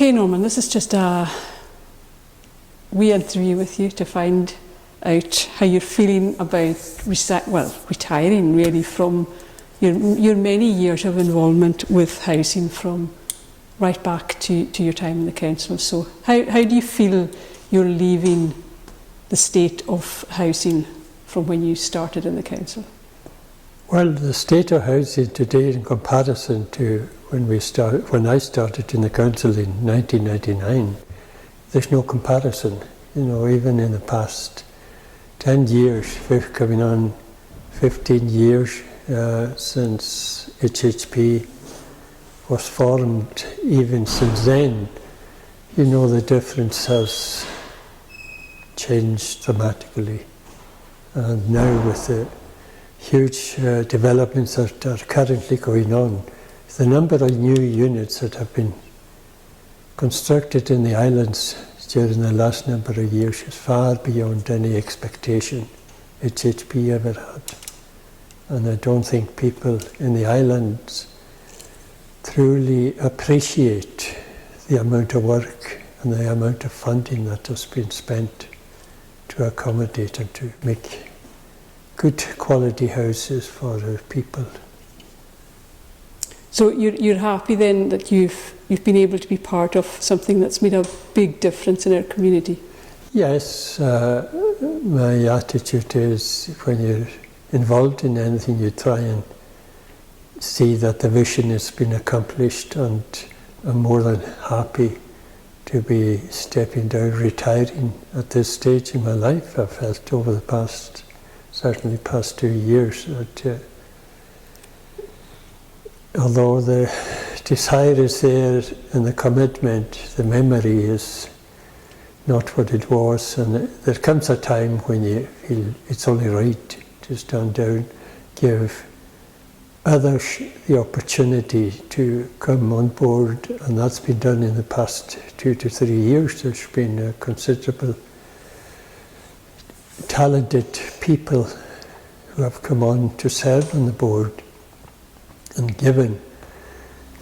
Okay, Norman, this is just a wee interview with you to find out how you're feeling about retiring really from your many years of involvement with housing, from right back to your time in the council. So how do you feel you're leaving the state of housing from when you started in the council? Well, the state of housing today in comparison to when I started in the council in 1999, there's no comparison. You know, even in the past 10 years, coming on 15 years since HHP was formed, even since then, you know, the difference has changed dramatically. And now with the huge developments that are currently going on, the number of new units that have been constructed in the islands during the last number of years is far beyond any expectation HHP ever had. And I don't think people in the islands truly appreciate the amount of work and the amount of funding that has been spent to accommodate and to make good quality houses for our people. So you're happy then that you've been able to be part of something that's made a big difference in our community? Yes, my attitude is when you're involved in anything, you try and see that the vision has been accomplished, and I'm more than happy to be stepping down, retiring at this stage in my life. I've felt over the certainly past 2 years, that although the desire is there and the commitment, the memory is not what it was, and there comes a time when you feel it's only right to stand down, give others the opportunity to come on board, and that's been done in the past 2 to 3 years. There's been a considerable talented people who have come on to serve on the board. And given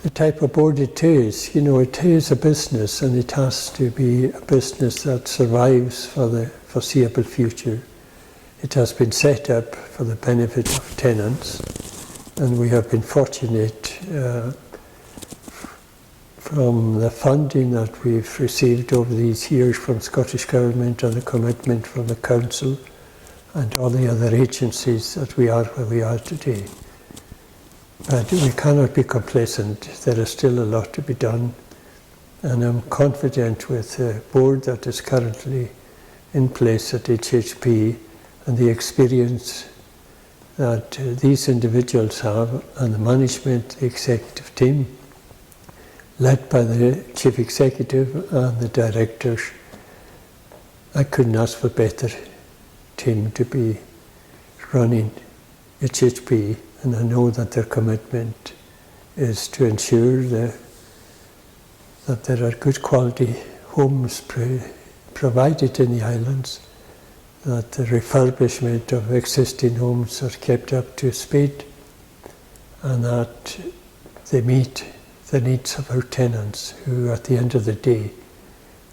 the type of board it is, you know, it is a business, and it has to be a business that survives for the foreseeable future. It has been set up for the benefit of tenants, and we have been fortunate from the funding that we've received over these years from Scottish Government and the commitment from the Council and all the other agencies, that we are where we are today. But we cannot be complacent. There is still a lot to be done, and I'm confident with the board that is currently in place at HHP and the experience that these individuals have, and the management, the executive team, led by the chief executive and the directors. I couldn't ask for a better team to be running HHP, and I know that their commitment is to ensure that there are good quality homes provided in the islands, that the refurbishment of existing homes are kept up to speed, and that they meet the needs of our tenants, who at the end of the day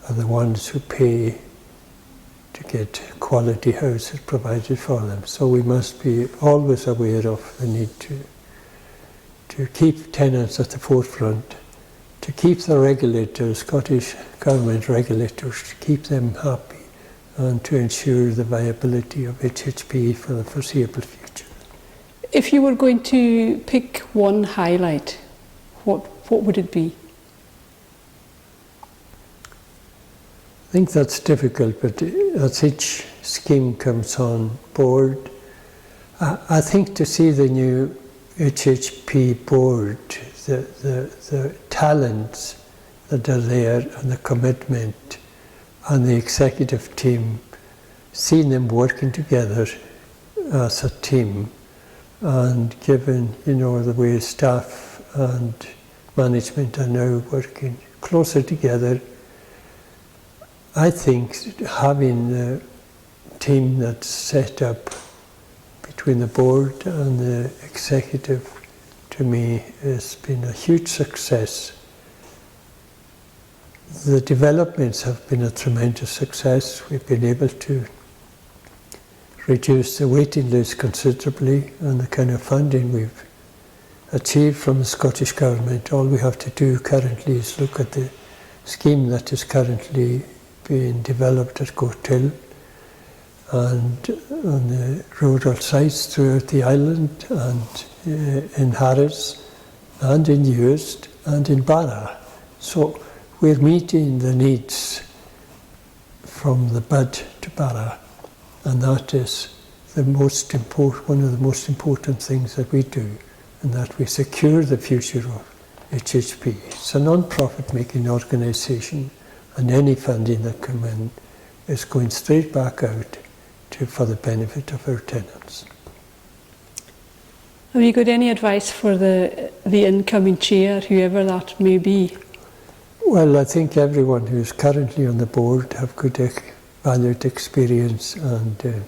are the ones who pay to get quality houses provided for them. So we must be always aware of the need to keep tenants at the forefront, to keep the regulators, Scottish Government regulators, to keep them happy, and to ensure the viability of HHP for the foreseeable future. If you were going to pick one highlight, what would it be? I think that's difficult, but as each scheme comes on board, I think to see the new HHP board, the talents that are there, and the commitment, and the executive team, seeing them working together as a team, and given, you know, the way staff and management are now working closer together, I think having the team that's set up between the board and the executive, to me, has been a huge success. the developments have been a tremendous success. We've been able to reduce the waiting list considerably, and the kind of funding we've achieved from the Scottish Government. All we have to do currently is look at the scheme that is currently being developed at Goathill and on the rural sites throughout the island, and in Harris and in Uist and in Barra. So we're meeting the needs from the bud to Barra, and that is the most important, one of the most important things that we do, and that we secure the future of HHP. It's a non-profit making organisation, and any funding that comes in is going straight back out for the benefit of our tenants. Have you got any advice for the incoming chair, whoever that may be? Well, I think everyone who's currently on the board have good valued experience, and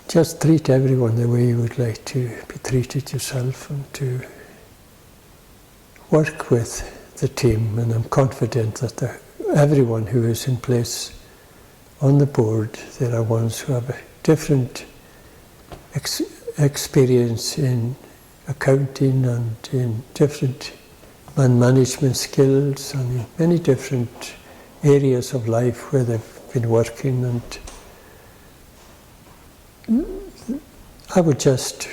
just treat everyone the way you would like to be treated yourself, and to work with the team. And I'm confident that everyone who is in place on the board, there are ones who have a different experience in accounting and in different management skills and in many different areas of life where they've been working. And I would just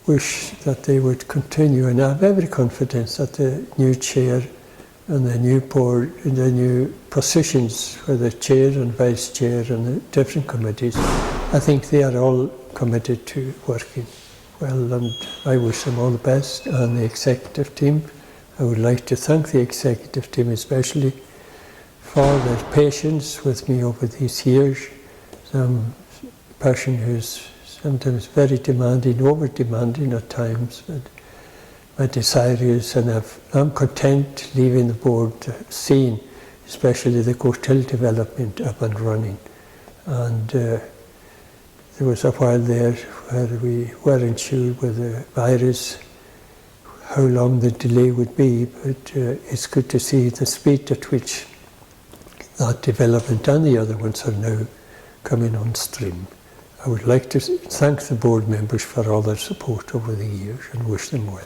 wish that they would continue, and I have every confidence that the new chair and the new board, and the new positions for the chair and vice chair and the different committees, I think they are all committed to working well, and I wish them all the best. And the executive team, I would like to thank the executive team especially for their patience with me over these years. Some person who's sometimes very demanding, over-demanding at times, but my desire is, and I'm content leaving the board scene, especially the Goathill development, up and running. And there was a while there where we weren't sure with the virus how long the delay would be, but it's good to see the speed at which that development and the other ones are now coming on stream. I would like to thank the board members for all their support over the years and wish them well.